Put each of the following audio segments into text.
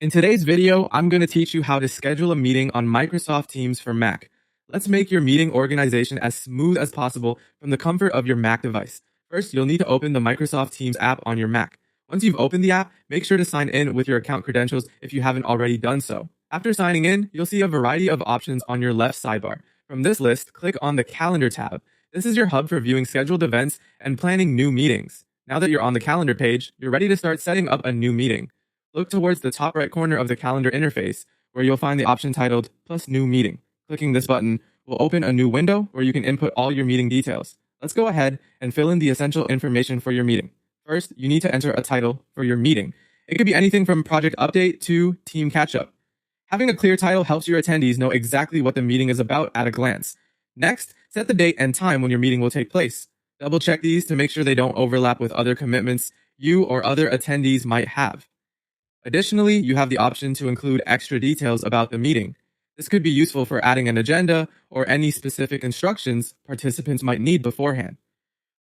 In today's video, I'm going to teach you how to schedule a meeting on Microsoft Teams for Mac. Let's make your meeting organization as smooth as possible from the comfort of your Mac device. First, you'll need to open the Microsoft Teams app on your Mac. Once you've opened the app, make sure to sign in with your account credentials if you haven't already done so. After signing in, you'll see a variety of options on your left sidebar. From this list, click on the Calendar tab. This is your hub for viewing scheduled events and planning new meetings. Now that you're on the calendar page, you're ready to start setting up a new meeting. Look towards the top right corner of the calendar interface, where you'll find the option titled Plus New Meeting. Clicking this button will open a new window where you can input all your meeting details. Let's go ahead and fill in the essential information for your meeting. First, you need to enter a title for your meeting. It could be anything from Project Update to Team Catch-Up. Having a clear title helps your attendees know exactly what the meeting is about at a glance. Next, set the date and time when your meeting will take place. Double check these to make sure they don't overlap with other commitments you or other attendees might have. Additionally, you have the option to include extra details about the meeting. This could be useful for adding an agenda or any specific instructions participants might need beforehand.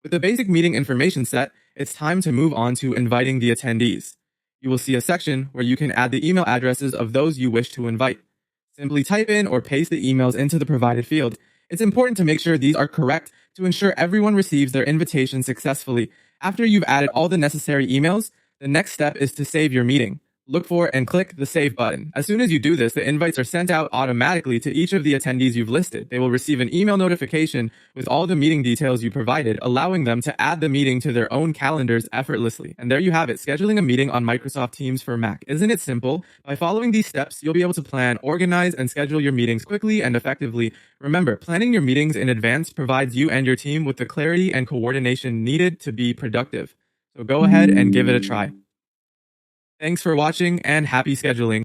With the basic meeting information set, it's time to move on to inviting the attendees. You will see a section where you can add the email addresses of those you wish to invite. Simply type in or paste the emails into the provided field. It's important to make sure these are correct to ensure everyone receives their invitation successfully. After you've added all the necessary emails, the next step is to save your meeting. Look for and click the Save button. As soon as you do this, the invites are sent out automatically to each of the attendees you've listed. They will receive an email notification with all the meeting details you provided, allowing them to add the meeting to their own calendars effortlessly. And there you have it, scheduling a meeting on Microsoft Teams for Mac. Isn't it simple? By following these steps, you'll be able to plan, organize, and schedule your meetings quickly and effectively. Remember, planning your meetings in advance provides you and your team with the clarity and coordination needed to be productive. So go ahead and give it a try. Thanks for watching and happy scheduling.